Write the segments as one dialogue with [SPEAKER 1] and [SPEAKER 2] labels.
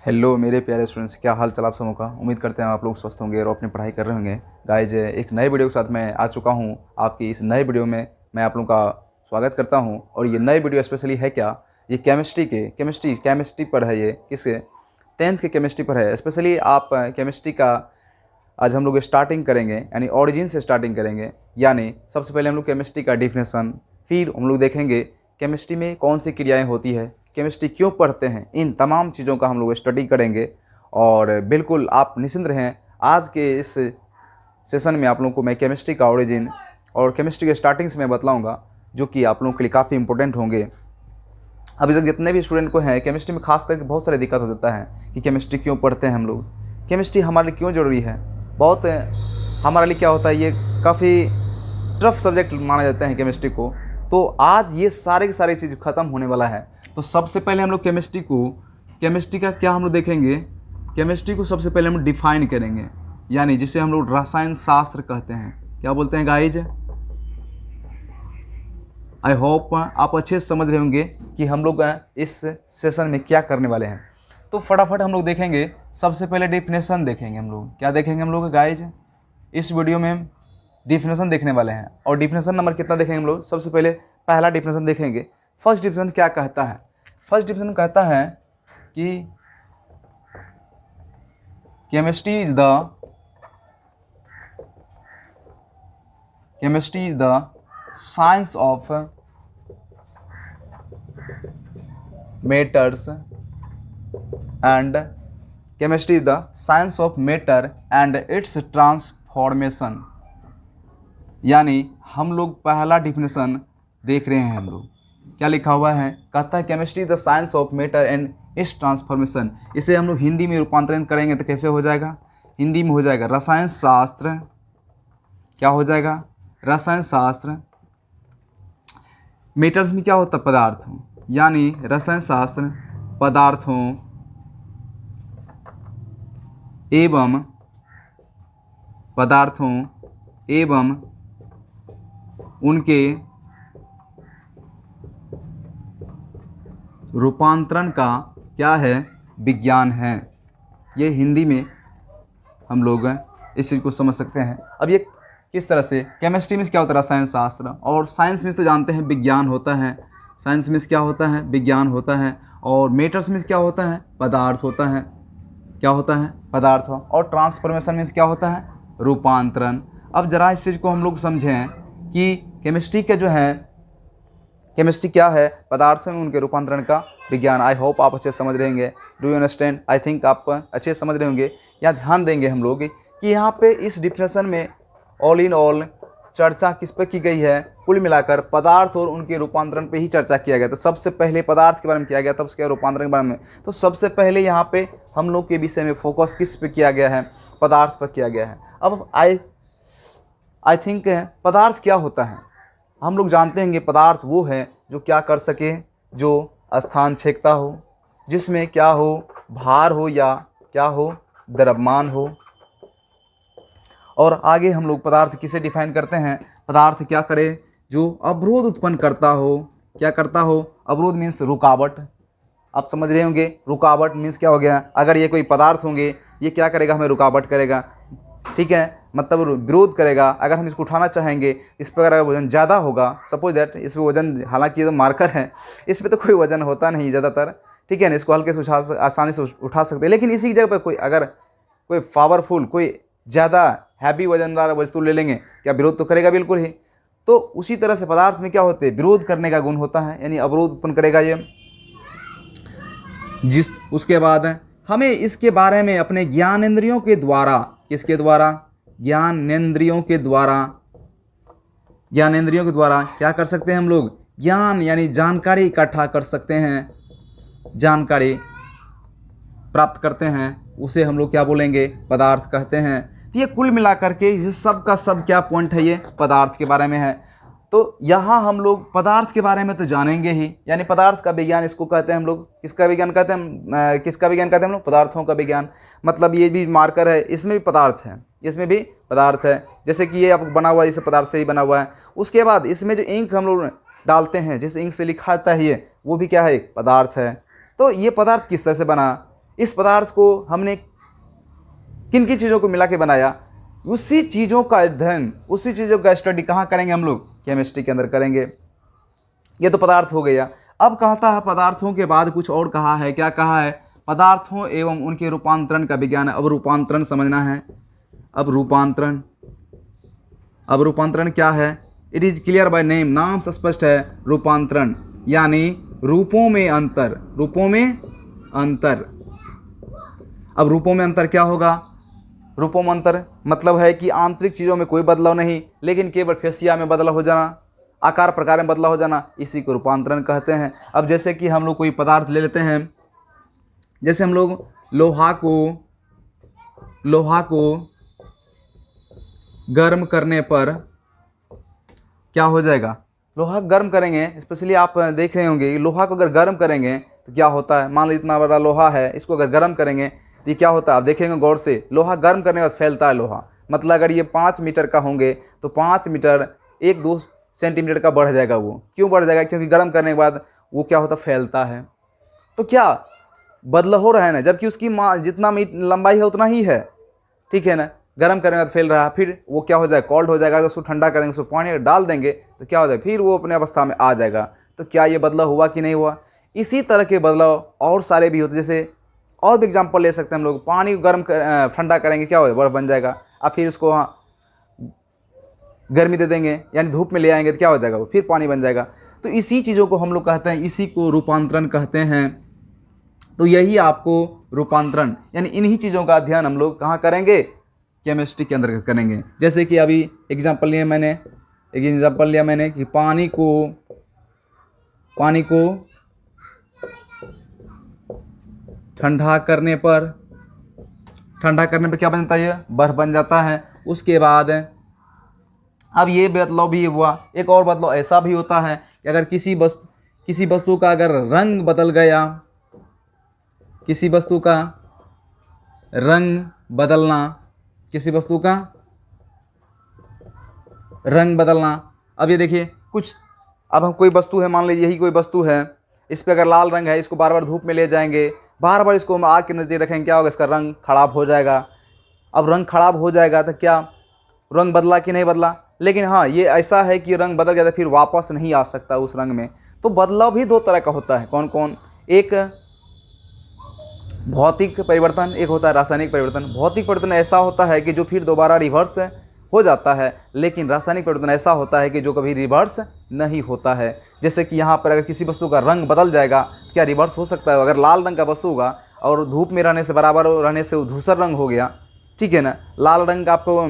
[SPEAKER 1] Hello मेरे प्यारे students, क्या हाल चाल आप सबों का। उम्मीद करते हैं आप लोग स्वस्थ होंगे और अपनी पढ़ाई कर रहे होंगे। गाइज, एक नए वीडियो के साथ मैं आ चुका हूं। आपकी इस नए वीडियो में मैं आप लोगों का स्वागत करता हूं। और ये नए वीडियो स्पेशली है क्या, ये केमिस्ट्री पर है। ये किसके 10th के केमिस्ट्री पर है। स्पेशली आप केमिस्ट्री का आज हम लोग स्टार्टिंग करेंगे, यानी ऑरिजिन से स्टार्टिंग करेंगे। यानी सबसे पहले हम लोग केमिस्ट्री का डिफिनेशन, फिर हम लोग देखेंगे केमिस्ट्री में कौन सी क्रियाएं होती है, केमिस्ट्री क्यों पढ़ते हैं, इन तमाम चीज़ों का हम लोग स्टडी करेंगे। और बिल्कुल आप निश्चिंत रहें, आज के इस सेशन में आप लोगों को मैं केमिस्ट्री का ओरिजिन और केमिस्ट्री के स्टार्टिंग से मैं बतलाऊँगा, जो कि आप लोगों के लिए काफ़ी इंपॉर्टेंट होंगे। अभी तक जितने भी स्टूडेंट को हैं केमिस्ट्री में खास करके बहुत सारी दिक्कत हो जाता है कि केमिस्ट्री क्यों पढ़ते हैं हम लोग, केमिस्ट्री हमारे लिए क्यों ज़रूरी है। बहुत हमारे लिए क्या होता है, ये काफ़ी टफ सब्जेक्ट माना जाता है केमिस्ट्री को। तो आज ये सारे की सारी चीज़ ख़त्म होने वाला है। तो सबसे पहले हम लोग केमिस्ट्री का क्या हम लोग देखेंगे, केमिस्ट्री को सबसे पहले हम डिफाइन करेंगे, यानी जिसे हम लोग रसायन शास्त्र कहते हैं। क्या बोलते हैं गाइज? आई होप आप अच्छे से समझ रहे होंगे कि हम लोग इस सेशन में क्या करने वाले हैं। तो फटाफट हम लोग देखेंगे। सबसे पहले डिफिनेशन देखेंगे हम लोग। क्या देखेंगे हम लोग गाइज? इस वीडियो में हम डिफिनेशन देखने वाले हैं। और डिफिनेशन नंबर कितना देखेंगे हम लोग? सबसे पहले पहला डिफिनेशन देखेंगे। फर्स्ट डिफिनेशन क्या कहता है? फर्स्ट डिफिनेशन कहता है कि chemistry is the science of matters and chemistry is the science of matter and it's transformation. यानी हम लोग पहला डिफिनेशन देख रहे हैं। हम लोग क्या लिखा हुआ है, कहता है chemistry the science of matter and it's transformation. इसे हम लोग हिंदी में रूपांतरण करेंगे तो कैसे हो जाएगा? हिंदी में हो जाएगा रसायन शास्त्र। क्या हो जाएगा? रसायन शास्त्र। मैटर्स में क्या होता है? पदार्थों। यानी रसायन शास्त्र पदार्थों एवं उनके रूपांतरण का क्या है? विज्ञान है। ये हिंदी में हम लोग इस चीज़ को समझ सकते हैं। अब ये किस तरह से, केमिस्ट्री में क्या होता है? रसायन शास्त्र। और साइंस में तो जानते हैं विज्ञान होता है। साइंस में क्या होता है? विज्ञान होता है। और मेटर्स में क्या होता है? पदार्थ होता है। क्या होता है? पदार्थ। और ट्रांसफॉर्मेशन में क्या होता है? रूपांतरण। अब जरा इस चीज़ को हम लोग समझें कि केमिस्ट्री का जो है, केमिस्ट्री क्या है? पदार्थों में उनके रूपांतरण का विज्ञान। आई होप आप अच्छे समझ रहे होंगे। Do you understand? I think आप अच्छे समझ रहे होंगे। यहाँ ध्यान देंगे हम लोग कि यहाँ पे इस डिफिनेशन में ऑल इन ऑल चर्चा किस पे की गई है? कुल मिलाकर पदार्थ और उनके रूपांतरण पे ही चर्चा किया गया। तो सबसे पहले पदार्थ के बारे में किया गया, तब उसके रूपांतरण के बारे में। तो सबसे पहले यहाँ पे हम लोग के विषय में फोकस किस पे किया गया है? पदार्थ पर किया गया है। अब आई थिंक पदार्थ क्या होता है? हम लोग जानते हैं कि पदार्थ वो है जो क्या कर सके, जो स्थान छेकता हो, जिसमें क्या हो? भार हो या क्या हो? द्रव्यमान हो। और आगे हम लोग पदार्थ किसे डिफाइन करते हैं? पदार्थ क्या करे? जो अवरोध उत्पन्न करता हो। क्या करता हो? अवरोध मीन्स रुकावट। आप समझ रहे होंगे रुकावट मीन्स क्या हो गया? अगर ये कोई पदार्थ होंगे, ये क्या करेगा? हमें रुकावट करेगा। ठीक है, मतलब विरोध करेगा। अगर हम इसको उठाना चाहेंगे, इस पर अगर वजन ज़्यादा होगा, सपोज दैट इस पर वजन, हालांकि ये तो मार्कर है, इस पर तो कोई वजन होता नहीं ज़्यादातर, ठीक है ना, इसको हल्के से आसानी से उठा सकते हैं। लेकिन इसी जगह पर कोई अगर कोई पावरफुल, कोई ज़्यादा हैवी वजनदार वस्तु ले लेंगे, क्या विरोध तो करेगा? बिल्कुल ही। तो उसी तरह से पदार्थ में क्या होते हैं? विरोध करने का गुण होता है, यानी अवरोध उत्पन्न करेगा ये। उसके बाद हमें इसके बारे में अपने ज्ञानेंद्रियों के द्वारा, किसके द्वारा? ज्ञानेंद्रियों के द्वारा क्या कर सकते हैं हम लोग? ज्ञान यानी जानकारी इकट्ठा कर सकते हैं, जानकारी प्राप्त करते हैं, उसे हम लोग क्या बोलेंगे? पदार्थ कहते हैं। तो ये कुल मिलाकर के ये सब का सब क्या पॉइंट है? ये पदार्थ के बारे में है। तो यहाँ हम लोग पदार्थ के बारे में तो जानेंगे ही, यानी पदार्थ का विज्ञान इसको कहते हैं हम लोग। किसका विज्ञान कहते हैं? किसका विज्ञान कहते हैं हम लोग? पदार्थों का विज्ञान। मतलब ये भी मार्कर है, इसमें भी पदार्थ है, इसमें भी पदार्थ है। जैसे कि ये अब बना हुआ है, इस पदार्थ से ही बना हुआ है। उसके बाद इसमें जो इंक हम लोग डालते हैं, जिस इंक से लिखा जाता है, ये वो भी क्या है? पदार्थ है। तो ये पदार्थ किस तरह से बना? इस पदार्थ को हमने किन किन चीज़ों को मिला के बनाया, उसी चीज़ों का अध्ययन, उसी चीज़ों का स्टडी कहाँ करेंगे हम लोग, केमिस्ट्री के अंदर करेंगे। ये तो पदार्थ हो गया। अब कहता है पदार्थों के बाद कुछ और कहा है, क्या कहा है, पदार्थों एवं उनके रूपांतरण का विज्ञान है। अब रूपांतरण समझना है। अब रूपांतरण क्या है, it is clear by name, नाम से स्पष्ट है। रूपांतरण यानी रूपों में अंतर, रूपों में अंतर। अब रूपों में अंतर क्या होगा, रूपों में अंतर मतलब है कि आंतरिक चीज़ों में कोई बदलाव नहीं, लेकिन केवल फेसिया में बदलाव हो जाना, आकार प्रकार में बदलाव हो जाना, इसी को रूपांतरण कहते हैं। अब जैसे कि हम लोग कोई पदार्थ ले लेते हैं, जैसे हम लोग लोहा को गर्म करने पर क्या हो जाएगा, लोहा गर्म करेंगे, स्पेशली आप देख रहे होंगे लोहा को अगर गर्म करेंगे तो क्या होता है। मान लो इतना बड़ा लोहा है, इसको अगर गर्म करेंगे तो ये क्या होता है, आप देखेंगे गौर से, लोहा गर्म करने के बाद फैलता है लोहा। मतलब अगर ये 5 मीटर का होंगे तो 5 मीटर 1-2 सेंटीमीटर का बढ़ जाएगा। वो क्यों बढ़ जाएगा, क्योंकि गर्म करने के बाद वो क्या होता है, फैलता है। तो क्या बदलाव हो रहा है ना, जबकि उसकी जितना लंबाई है उतना ही है, ठीक है ना। गर्म करने के बाद फैल रहा है, फिर वो क्या हो जाएगा, कोल्ड हो जाएगा। अगर उसको ठंडा करेंगे, उसको पानी डाल देंगे तो क्या हो जाएगा, फिर वो अपने अवस्था में आ जाएगा। तो क्या ये बदलाव हुआ कि नहीं हुआ। इसी तरह के बदलाव और सारे भी होते, जैसे और भी एग्जाम्पल ले सकते हैं हम लोग। पानी को गर्म ठंडा करेंगे, क्या होगा, बर्फ़ बन जाएगा। अब फिर उसको गर्मी दे देंगे, यानी धूप में ले आएंगे तो क्या हो जाएगा, वो फिर पानी बन जाएगा। तो इसी चीज़ों को हम लोग कहते हैं, इसी को रूपांतरण कहते हैं। तो यही आपको रूपांतरण यानी इन्हीं चीज़ों का अध्ययन हम लोग कहाँ करेंगे, केमिस्ट्री के अंदर करेंगे। जैसे कि अभी एग्जाम्पल लिया मैंने कि पानी को ठंडा करने पर क्या बन जाता है, बर्फ बन जाता है। उसके बाद अब ये बदलाव भी हुआ। एक और बदलाव ऐसा भी होता है कि अगर किसी वस्तु का अगर रंग बदल गया, किसी वस्तु का रंग बदलना। अब ये देखिए अब हम कोई वस्तु है, मान लीजिए यही कोई वस्तु है, इस पे अगर लाल रंग है, इसको बार बार धूप में ले जाएंगे, बार बार इसको हम आग के नज़दीक रखेंगे, क्या होगा, इसका रंग खराब हो जाएगा। अब रंग खराब हो जाएगा तो क्या रंग बदला कि नहीं बदला। लेकिन हाँ, ये ऐसा है कि रंग बदल गया तो फिर वापस नहीं आ सकता उस रंग में। तो बदलाव भी 2 तरह का होता है। कौन कौन, एक भौतिक परिवर्तन, एक होता है रासायनिक परिवर्तन। भौतिक परिवर्तन ऐसा होता है कि जो फिर दोबारा रिवर्स हो जाता है, लेकिन रासायनिक परिवर्तन ऐसा होता है कि जो कभी रिवर्स नहीं होता है। जैसे कि यहाँ पर अगर किसी वस्तु का रंग बदल जाएगा, क्या रिवर्स हो सकता है। अगर लाल रंग का वस्तु होगा और धूप में रहने से बराबर रहने से धूसर रंग हो गया, ठीक है ना, लाल रंग का आपको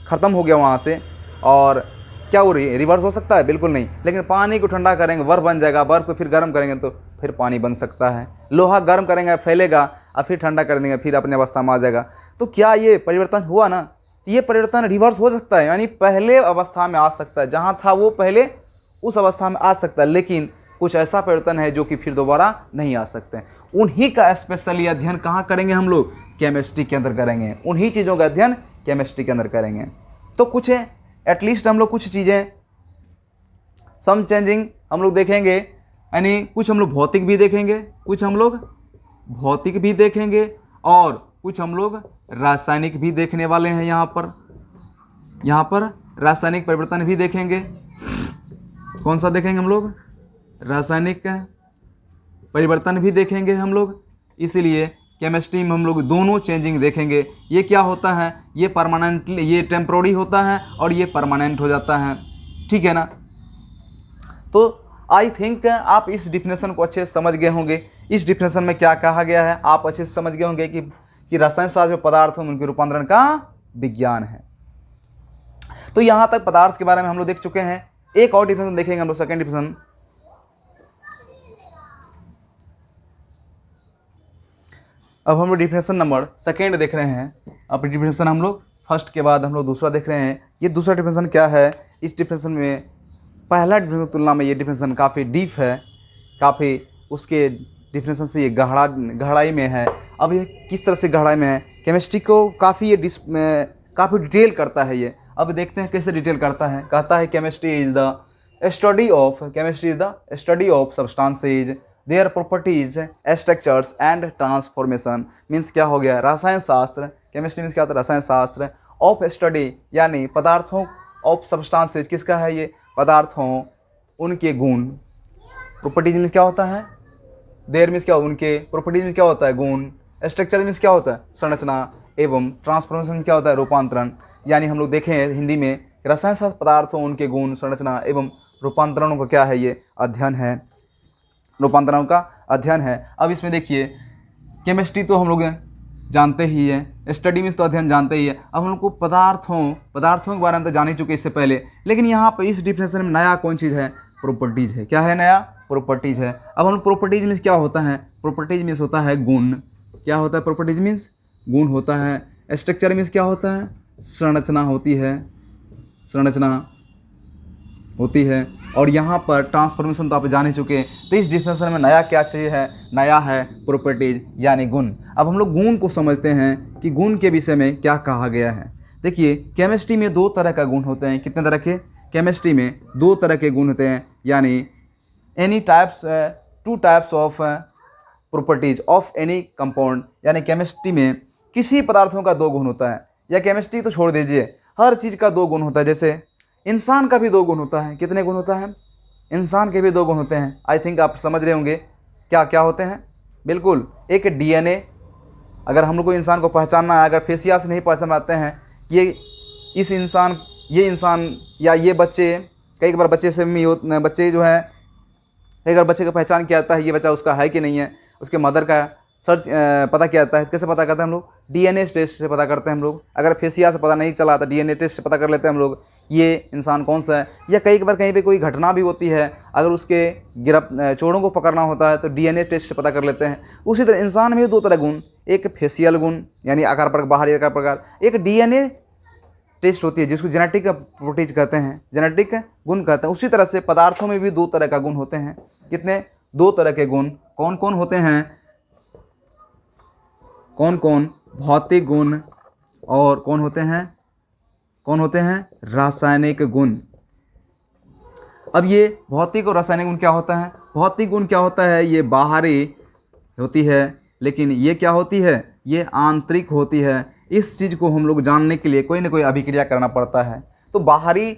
[SPEAKER 1] ख़त्म हो गया वहाँ से, और क्या वो रिवर्स हो सकता है, बिल्कुल नहीं। लेकिन पानी को ठंडा करेंगे, बर्फ़ बन जाएगा, बर्फ़ को फिर गर्म करेंगे तो फिर पानी बन सकता है। लोहा गर्म करेंगे फैलेगा, और फिर ठंडा कर देंगे, फिर अपने अवस्था में आ जाएगा। तो क्या ये परिवर्तन हुआ ना, ये परिवर्तन रिवर्स हो सकता है, यानी पहले अवस्था में आ सकता है, जहाँ था वो पहले उस अवस्था में आ सकता है। लेकिन कुछ ऐसा परिवर्तन है जो कि फिर दोबारा नहीं आ सकते। उन्हीं का स्पेशली अध्ययन कहाँ करेंगे हम लोग, केमिस्ट्री के अंदर करेंगे। उन्हीं चीज़ों का अध्ययन केमिस्ट्री के अंदर करेंगे। तो कुछ एटलीस्ट हम लोग कुछ चीज़ें सम चेंजिंग हम लोग देखेंगे, यानी कुछ हम लोग भौतिक भी देखेंगे, और कुछ हम लोग रासायनिक भी देखने वाले हैं। यहाँ पर रासायनिक परिवर्तन भी देखेंगे। कौन सा देखेंगे हम लोग, रासायनिक परिवर्तन भी देखेंगे हम लोग। इसीलिए केमिस्ट्री में हम लोग दोनों चेंजिंग देखेंगे। ये क्या होता है, ये परमानेंट, ये टेम्पोररी होता है और ये परमानेंट हो जाता है, ठीक है ना। तो आई थिंक आप इस डिफिनेशन को अच्छे से समझ गए होंगे। इस डिफिनेशन में क्या कहा गया है आप अच्छे से समझ गए होंगे कि रसायन शास्त्र जो पदार्थ हैं उनके रूपांतरण का विज्ञान है। तो यहाँ तक पदार्थ के बारे में हम लोग देख चुके हैं। एक और डिफिनेशन देखेंगे हम लोग, सेकेंड डिफिनेशन। अब हम लोग डिफिनेशन नंबर सेकेंड देख रहे हैं। अब डिफिनेशन हम लोग फर्स्ट के बाद हम लोग दूसरा देख रहे हैं। ये दूसरा डिफिनेशन क्या है, इस डिफिनेशन में पहला डिफिनेशन की तुलना में ये डिफिनेशन काफ़ी डीप है, काफ़ी उसके डिफिनेशन से ये गहराई में है। अब ये किस तरह से गहराई में है, केमिस्ट्री को काफ़ी काफ़ी डिटेल करता है ये। अब देखते हैं कैसे डिटेल करता है। कहता है chemistry is the study of substances their properties, structures and transformation. Means क्या हो गया, रसायन शास्त्र, केमिस्ट्री मीन्स क्या होता है, रसायन शास्त्र ऑफ स्टडी यानी पदार्थों, ऑफ सब्सटेंसेज किसका है ये, पदार्थों, उनके गुण। प्रॉपर्टीज मीन्स क्या होता है, देयर मीन्स क्या, उनके, प्रॉपर्टीज मीन्स क्या होता है, गुण, स्ट्रक्चर मीन्स क्या होता है, संरचना, एवं ट्रांसफॉर्मेशन क्या होता है, रूपांतरण। यानी हम लोग देखें हिंदी में रसायन शास्त्र पदार्थों, उनके गुण, संरचना एवं रूपांतरणों का क्या है, ये अध्ययन है, रूपांतरणों का अध्ययन है। अब इसमें देखिए केमिस्ट्री तो हम लोग जानते ही है, स्टडी मीन्स तो अध्ययन जानते ही है। अब हम लोग को पदार्थों के बारे में तो जान ही चुके इससे पहले, लेकिन यहाँ पर इस डिफिनेशन में नया कौन चीज़ है, प्रॉपर्टीज है। क्या है नया, प्रॉपर्टीज है। अब हम लोग प्रॉपर्टीज मीन्स क्या होता है, प्रॉपर्टीज मीन्स होता है गुण। क्या होता है, प्रॉपर्टीज मीन्स गुण होता है। स्ट्रक्चर मीन्स क्या होता है, संरचना होती है, संरचना होती है। और यहाँ पर ट्रांसफॉर्मेशन तो आप जान ही चुके हैं। तो इस डिफिनेशन में नया क्या चाहिए है, नया है प्रॉपर्टीज यानी गुण। अब हम लोग गुण को समझते हैं कि गुण के विषय में क्या कहा गया है। देखिए केमिस्ट्री में दो तरह का गुण होते हैं। कितने तरह के, केमिस्ट्री में दो तरह के गुण होते हैं, यानी two types of properties of any compound. यानी केमिस्ट्री में किसी पदार्थों का दो गुण होता है, या केमिस्ट्री तो छोड़ दीजिए, हर चीज़ का दो गुण होता है। जैसे इंसान का भी दो गुण होता है। कितने गुण होता है, इंसान के भी दो गुण होते हैं। आई थिंक आप समझ रहे होंगे क्या क्या होते हैं। बिल्कुल, एक डीएनए, अगर हम लोग को इंसान को पहचानना है, अगर फेसिया से नहीं पहचान पाते हैं ये इंसान या ये बच्चे, कई बार बच्चे से बच्चे जो हैं, कई बार बच्चे का पहचान किया जाता है ये बच्चा उसका है कि नहीं है, उसके मदर का सर्च पता किया जाता है। कैसे पता करते हैं हम लोग, डीएनए टेस्ट से पता करते हैं हम लोग। अगर फेसिया से पता नहीं चला तो डीएनए टेस्ट से पता कर लेते हैं हम लोग ये इंसान कौन सा है। या कई बार कहीं पे कोई घटना भी होती है, अगर उसके चोरों को पकड़ना होता है तो डीएनए टेस्ट से पता कर लेते हैं। उसी तरह इंसान में दो तरह गुण, एक फेसियल गुण यानी आकार प्रकार, बाहरी आकार प्रकार, एक डीएनए टेस्ट होती है जिसको जेनेटिक प्रॉपर्टीज कहते हैं, जेनेटिक गुण कहते हैं। उसी तरह से पदार्थों में भी दो तरह का गुण होते हैं। कितने, दो तरह के गुण। कौन कौन होते हैं, कौन कौन, भौतिक गुण और कौन होते हैं, रासायनिक गुण। अब ये भौतिक और रासायनिक गुण क्या होता है, भौतिक गुण क्या होता है, ये बाहरी होती है, लेकिन ये क्या होती है, ये आंतरिक होती है। इस चीज़ को हम लोग जानने के लिए कोई ना कोई अभिक्रिया करना पड़ता है। तो बाहरी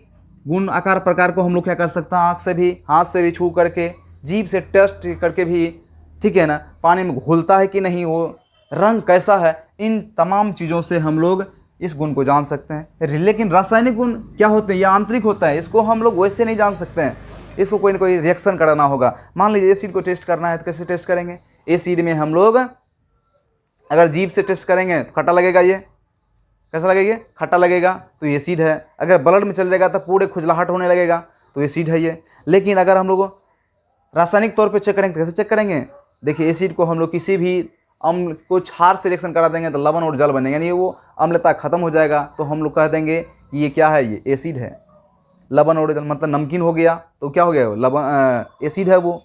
[SPEAKER 1] गुण आकार प्रकार को हम लोग क्या कर सकते हैं, आँख से भी, हाथ से भी छू करके, जीभ से टेस्ट करके भी, ठीक है ना, पानी में घुलता है कि नहीं, वो रंग कैसा है, इन तमाम चीज़ों से हम लोग इस गुण को जान सकते हैं। लेकिन रासायनिक गुण क्या होते हैं, ये आंतरिक होता है, इसको हम लोग वैसे नहीं जान सकते हैं, इसको कोई ना कोई रिएक्शन कराना होगा। मान लीजिए एसिड को टेस्ट करना है तो कैसे टेस्ट करेंगे, एसिड में हम लोग अगर जीभ से टेस्ट करेंगे तो खट्टा लगेगा, ये कैसा लगेगा, खट्टा लगेगा, तो ये एसिड है। अगर ब्लड में चल जाएगा तो पूरे खुजलाहट होने लगेगा, तो एसिड है ये। लेकिन अगर हम लोग रासायनिक तौर पे चेक करेंगे तो कैसे चेक करेंगे, देखिए एसिड को हम लोग किसी भी अम्ल को क्षार से रिएक्शन करा देंगे तो लवण और जल बनेगा, यानी वो अम्लता खत्म हो जाएगा, तो हम लोग कह देंगे कि ये क्या है, ये एसिड है। लवण और जल मतलब नमकीन हो गया तो क्या हो गया, लवण एसिड है वो।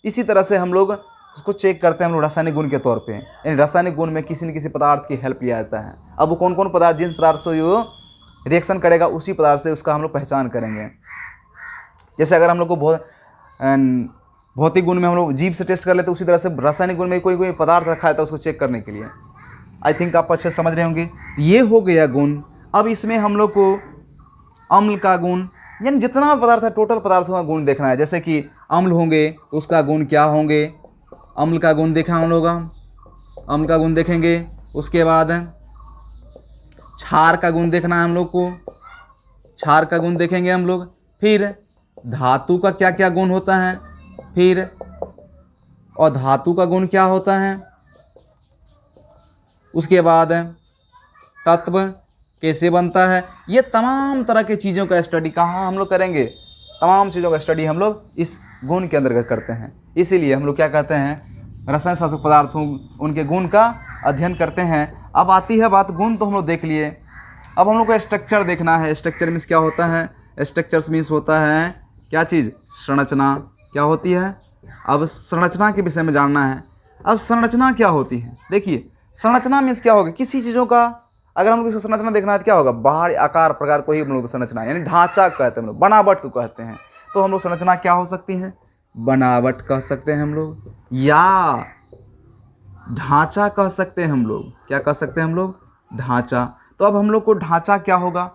[SPEAKER 1] इसी तरह से हम लोग उसको चेक करते हैं हम लोग रासायनिक गुण के तौर पे, यानी रासायनिक गुण में किसी न किसी पदार्थ की हेल्प लिया जाता है। अब वो कौन कौन पदार्थ, जिन पदार्थ से वो रिएक्शन करेगा उसी पदार्थ से उसका हम लोग पहचान करेंगे। जैसे अगर हम लोग को भौतिक गुण में हम लोग जीभ से टेस्ट कर लेते, उसी तरह से रासायनिक गुण में कोई पदार्थ रखा है तो उसको चेक करने के लिए। आई थिंक आप अच्छे समझ रहे होंगे। ये हो गया गुण। अब इसमें हम लोग को अम्ल का गुण, यानी जितना पदार्थ है टोटल पदार्थों का गुण देखना है। जैसे कि अम्ल होंगे तो उसका गुण क्या होंगे, अम्ल का गुण देखा हम लोग, अम्ल का गुण देखेंगे। उसके बाद क्षार का गुण देखना है हम लोग को, क्षार का गुण देखेंगे हम लोग। फिर धातु का क्या क्या गुण होता है, फिर और धातु का गुण क्या होता है। उसके बाद तत्व कैसे बनता है, ये तमाम तरह की चीज़ों का स्टडी कहाँ हम लोग करेंगे, तमाम चीज़ों का स्टडी हम लोग इस गुण के अंतर्गत करते हैं। इसीलिए हम लोग क्या कहते हैं, रसायन शास्त्र पदार्थों उनके गुण का अध्ययन करते हैं। अब आती है बात, गुण तो हम लोग देख लिए, अब हम लोग को स्ट्रक्चर देखना है। स्ट्रक्चर मीन्स क्या होता है, स्ट्रक्चर्स मीन्स होता है क्या चीज़, संरचना क्या होती है। अब संरचना के विषय में जानना है। अब संरचना क्या होती है, देखिए संरचना मीन्स क्या होगा, किसी चीज़ों का अगर हम लोग इसको संरचना देखना है तो क्या होगा, बाहर आकार प्रकार को ही हम लोग संरचना यानी ढांचा कहते हैं, हम लोग बनावट को कहते हैं। तो हम लोग संरचना क्या हो सकती है, बनावट कह सकते हैं हम लोग, या ढांचा कह सकते हैं हम लोग। क्या कह सकते हैं हम लोग? ढांचा। तो अब हम लोग को ढांचा क्या होगा?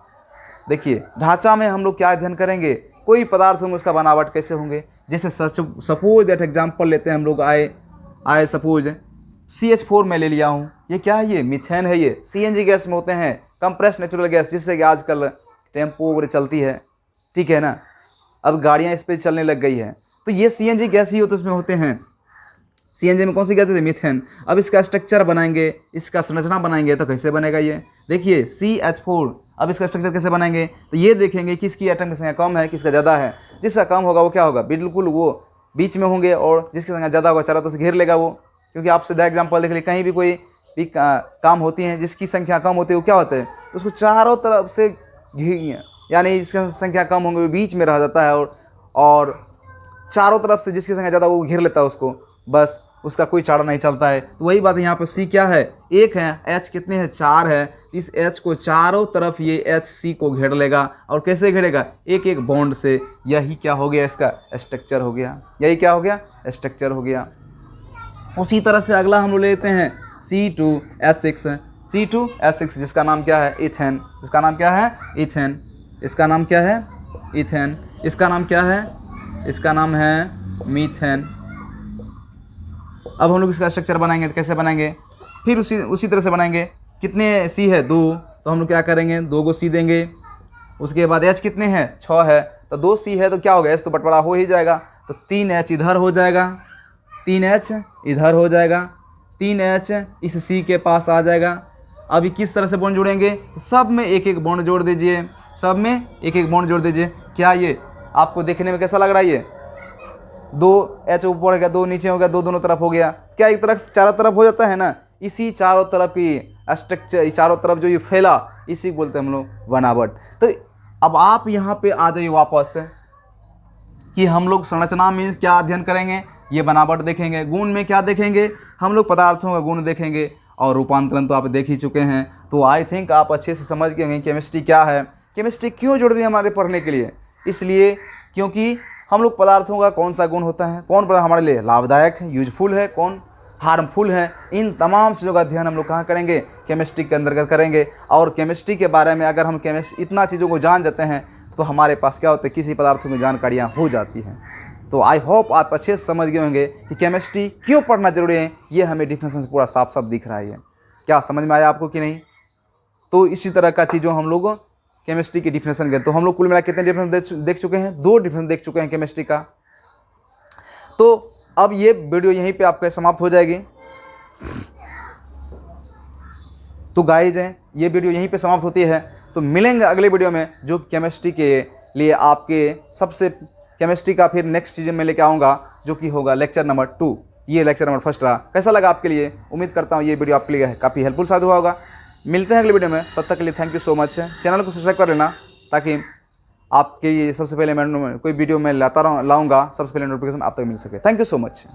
[SPEAKER 1] देखिए, ढांचा में हम लोग क्या अध्ययन करेंगे? कोई पदार्थ होंगे उसका बनावट कैसे होंगे। जैसे सपोज दैट एग्जाम्पल लेते हैं हम लोग, आए सपोज CH4 में ले लिया हूँ। ये क्या है? ये मीथेन है। ये CNG गैस में होते हैं, कंप्रेस्ड नेचुरल गैस, जिससे कि आजकल टेम्पो वगैरह चलती है, ठीक है ना। अब गाड़ियाँ इस पर चलने लग गई है, तो ये CNG गैस ही होते उसमें होते हैं। CNG में कौन सी गैस है? मीथेन। अब इसका स्ट्रक्चर बनाएंगे, इसका संरचना बनाएंगे, तो कैसे बनेगा ये? देखिए CH4। अब इसका स्ट्रक्चर कैसे बनाएंगे? तो ये देखेंगे किसकी एटम की संख्या कम है, किसका ज़्यादा है। जिसका कम होगा वो क्या होगा? बिल्कुल वो बीच में होंगे, और जिसकी संख्या ज़्यादा होगा चारों तरफ से घेर लेगा वो। क्योंकि आप सीधा एग्जाम्पल देख लीजिए, कहीं भी कोई भी काम होती है जिसकी संख्या कम होती है, वो क्या होता है? उसको चारों तरफ से यानी जिसकी संख्या कम होंगे वो बीच में रह जाता है, और चारों तरफ से जिसकी संख्या ज़्यादा वो घेर लेता है उसको, बस उसका कोई चारा नहीं चलता है। तो वही बात यहाँ पर C क्या है? 1 है। H कितने हैं? 4 है। इस H को चारों तरफ ये HC को घेर लेगा, और कैसे घेरेगा? एक एक बॉन्ड से। यही क्या हो गया? इसका स्ट्रक्चर हो गया। यही क्या हो गया? स्ट्रक्चर हो गया। उसी तरह से अगला हम लोग लेते हैं C2H6। C2H6 जिसका नाम क्या है? इथेन। जिसका नाम क्या है? इथेन। इसका नाम क्या है? इथेन। इसका नाम क्या है? इसका नाम है मीथेन। अब हम लोग इसका स्ट्रक्चर बनाएंगे, तो कैसे बनाएंगे? फिर उसी तरह से बनाएंगे। कितने C है? 2। तो हम लोग क्या करेंगे? 2 को C देंगे। उसके बाद H कितने हैं? 6 है। तो 2 C है तो क्या होगा? H तो बंटवारा हो ही जाएगा, तो 3H इधर हो जाएगा, 3H इधर हो जाएगा, 3H इस C के पास आ जाएगा। अभी किस तरह से बॉन्ड जोड़ेंगे? सब में एक एक बॉन्ड जोड़ दीजिए, सब में एक एक बॉन्ड जोड़ दीजिए। क्या ये आपको देखने में कैसा लग रहा है? ये 2H ऊपर हो गया, 2 नीचे हो गया, 2 दोनों तरफ हो गया। क्या एक तरफ चारों तरफ हो जाता है ना? इसी चारों तरफ की स्ट्रक्चर, चारों तरफ जो ये फैला, इसी को बोलते हैं हम लोग बनावट। तो अब आप यहाँ पे आ जाइए वापस से कि हम लोग संरचना में क्या अध्ययन करेंगे? ये बनावट देखेंगे। गुण में क्या देखेंगे? हम लोग पदार्थों का गुण देखेंगे, और रूपांतरण तो आप देख ही चुके हैं। तो आई थिंक आप अच्छे से समझ गए होंगे केमिस्ट्री क्या है, केमिस्ट्री क्यों जुड़ रही है हमारे पढ़ने के लिए। इसलिए क्योंकि हम लोग पदार्थों का कौन सा गुण होता है, कौन पदार्थ हमारे लिए लाभदायक है, यूजफुल है, कौन हार्मफुल है, इन तमाम चीज़ों का अध्ययन हम लोग कहाँ करेंगे? केमिस्ट्री के अंतर्गत करेंगे। और केमिस्ट्री के बारे में अगर हम इतना चीज़ों को जान जाते हैं, तो हमारे पास क्या होता है? किसी पदार्थों की जानकारियाँ हो जाती हैं। तो आई होप आप अच्छे से समझ गए होंगे कि केमिस्ट्री क्यों पढ़ना जरूरी है। ये हमें डिफिनेशन से पूरा साफ साफ दिख रहा है। क्या समझ में आया आपको कि नहीं? तो इसी तरह का चीज़ों हम लोग केमिस्ट्री की डिफिनेशन के, तो हम लोग कुल मिला कितने डिफिनेशन देख चुके हैं? 2 डिफिनेशन देख चुके हैं केमिस्ट्री का। तो अब ये वीडियो यहीं पे आपका समाप्त हो जाएगी। तो गाइज हैं, ये वीडियो यहीं पे समाप्त होती है। तो मिलेंगे अगले वीडियो में, जो केमिस्ट्री के लिए आपके सबसे केमिस्ट्री का फिर नेक्स्ट चीज़ में लेके आऊँगा, जो कि होगा लेक्चर नंबर 2। ये लेक्चर नंबर 1 रहा। कैसा लगा आपके लिए? उम्मीद करता हूँ ये वीडियो आपके लिए काफ़ी हेल्पफुल साबित हुआ होगा। मिलते हैं अगले वीडियो में, तब तक के लिए thank you so much. Channel को सब्सक्राइब कर लेना, ताकि आपके लिए सबसे पहले मैं कोई वीडियो में लाऊंगा, सबसे पहले नोटिफिकेशन आप तक मिल सके। Thank you so much.